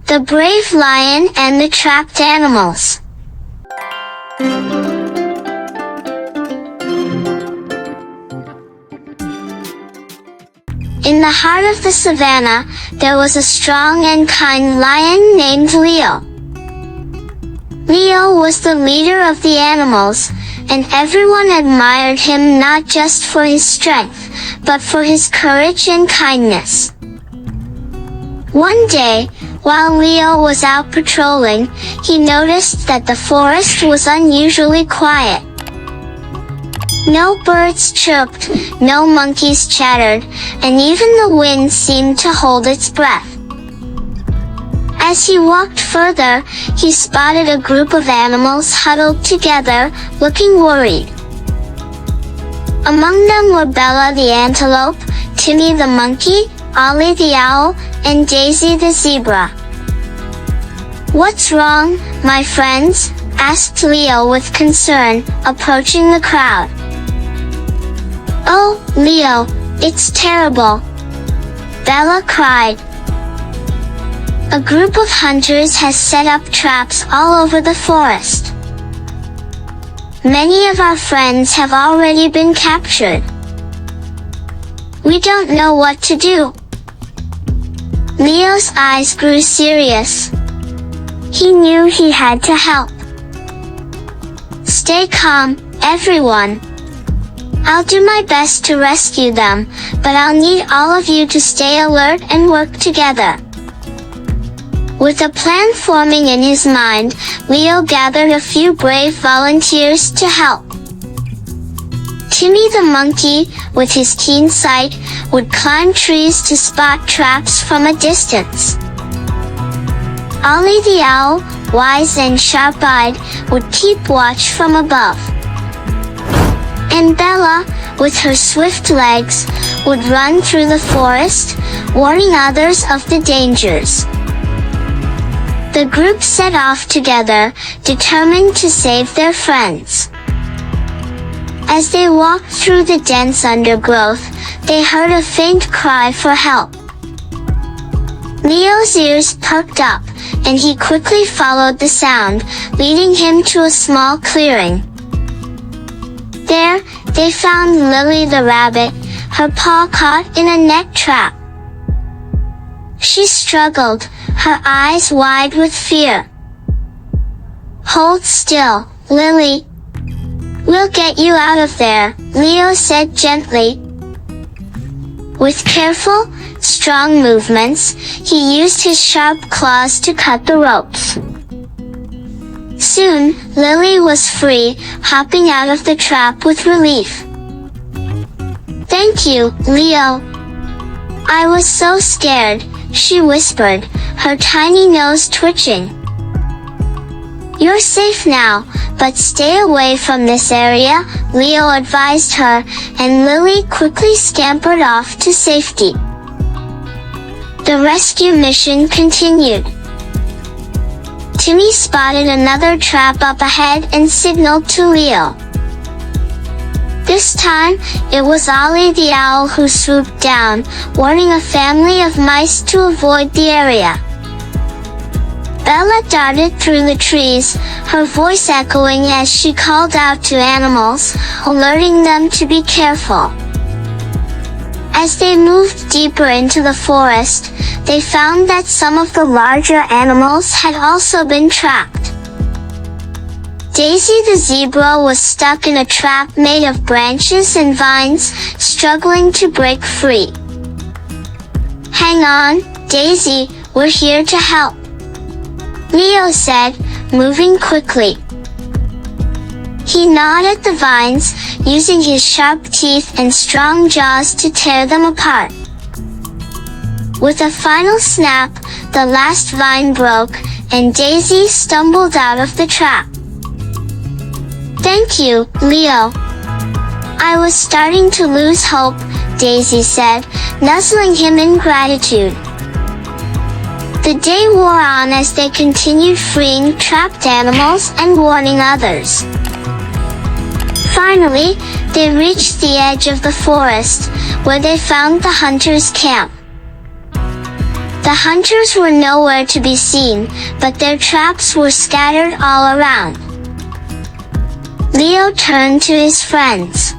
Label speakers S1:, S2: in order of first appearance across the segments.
S1: The Brave Lion and the Trapped Animals. In the heart of the savannah, there was a strong and kind lion named Leo. Leo was the leader of the animals, and everyone admired him not just for his strength, but for his courage and kindness. One day, while Leo was out patrolling, he noticed that the forest was unusually quiet. No birds chirped, no monkeys chattered, and even the wind seemed to hold its breath. As he walked further, he spotted a group of animals huddled together, looking worried. Among them were Bella the antelope, Timmy the monkey, Ollie the owl, and Daisy the zebra. "What's wrong, my friends?" asked Leo with concern, approaching the crowd. "Oh, Leo, it's terrible," Bella cried. "A group of hunters has set up traps all over the forest. Many of our friends have already been captured. We don't know what to do." Leo's eyes grew serious. He knew he had to help. "Stay calm, everyone. I'll do my best to rescue them, but I'll need all of you to stay alert and work together." With a plan forming in his mind, Leo gathered a few brave volunteers to help. Timmy the monkey, with his keen sight, would climb trees to spot traps from a distance. Ollie the owl, wise and sharp-eyed, would keep watch from above. And Bella, with her swift legs, would run through the forest, warning others of the dangers. The group set off together, determined to save their friends. As they walked through the dense undergrowth, they heard a faint cry for help. Leo's ears perked up, and he quickly followed the sound, leading him to a small clearing. There, they found Lily the rabbit, her paw caught in a net trap. She struggled, her eyes wide with fear. "Hold still, Lily. We'll get you out of there," Leo said gently. With careful, strong movements, he used his sharp claws to cut the ropes. Soon, Lily was free, hopping out of the trap with relief. "Thank you, Leo. I was so scared," she whispered, her tiny nose twitching. "You're safe now, but stay away from this area," Leo advised her, and Lily quickly scampered off to safety. The rescue mission continued. Timmy spotted another trap up ahead and signaled to Leo. This time, it was Ollie the owl who swooped down, warning a family of mice to avoid the area. Bella darted through the trees, her voice echoing as she called out to animals, alerting them to be careful. As they moved deeper into the forest, they found that some of the larger animals had also been trapped. Daisy the zebra was stuck in a trap made of branches and vines, struggling to break free. "Hang on, Daisy, we're here to help," Leo said, moving quickly. He gnawed at the vines, using his sharp teeth and strong jaws to tear them apart. With a final snap, the last vine broke, and Daisy stumbled out of the trap. "Thank you, Leo. I was starting to lose hope," Daisy said, nuzzling him in gratitude. The day wore on as they continued freeing trapped animals and warning others. Finally, they reached the edge of the forest, where they found the hunters' camp. The hunters were nowhere to be seen, but their traps were scattered all around. Leo turned to his friends.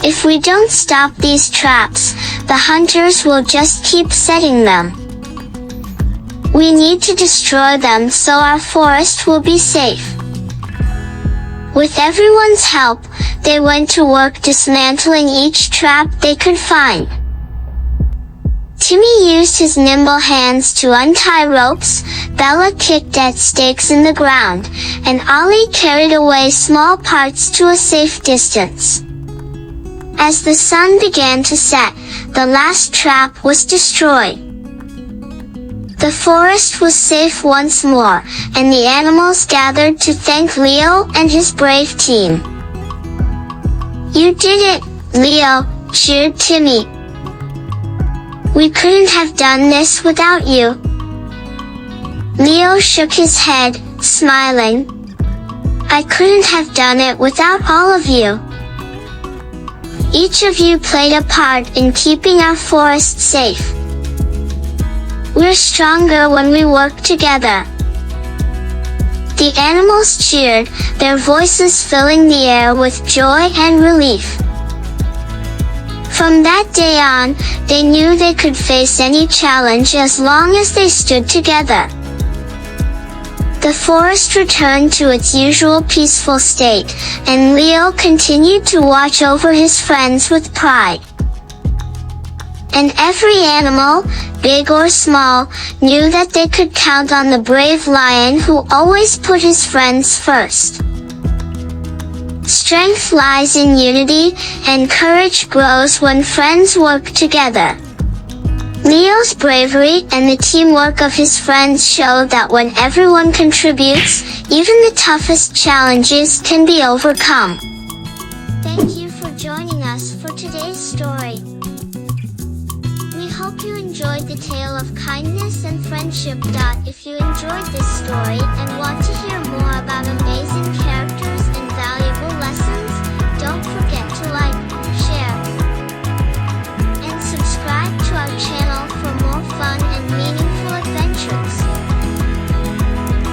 S1: "If we don't stop these traps, the hunters will just keep setting them. We need to destroy them so our forest will be safe." With everyone's help, they went to work dismantling each trap they could find. Timmy used his nimble hands to untie ropes, Bella kicked at stakes in the ground, and Ollie carried away small parts to a safe distance. As the sun began to set, the last trap was destroyed. The forest was safe once more, and the animals gathered to thank Leo and his brave team. "You did it, Leo," cheered Timmy. "We couldn't have done this without you." Leo shook his head, smiling. "I couldn't have done it without all of you. Each of you played a part in keeping our forest safe. We're stronger when we work together." The animals cheered, their voices filling the air with joy and relief. From that day on, they knew they could face any challenge as long as they stood together. The forest returned to its usual peaceful state, and Leo continued to watch over his friends with pride. And every animal, big or small, knew that they could count on the brave lion who always put his friends first. Strength lies in unity, and courage grows when friends work together. Leo's bravery and the teamwork of his friends show that when everyone contributes, even the toughest challenges can be overcome. Thank you for joining us for today's story. We hope you enjoyed the tale of kindness and friendship. If you enjoyed this story and want to hear more about amazing characters and valuable lessons, don't forget to like, share, and subscribe to our channel for more fun and meaningful adventures.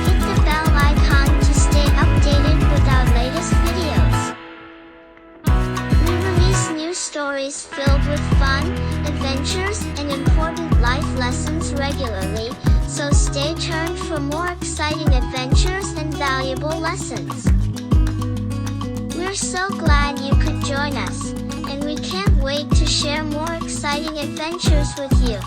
S1: Hit the bell icon to stay updated with our latest videos. We release new stories filled with fun, adventures, and important life lessons regularly, so stay tuned for more exciting adventures and valuable lessons. We're so glad you could join us, and we can't wait to share more exciting adventures with you.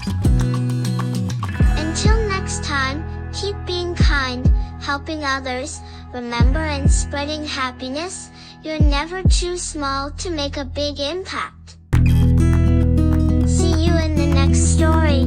S1: Until next time, keep being kind, helping others, remember and spreading happiness. You're never too small to make a big impact. See you in the next story.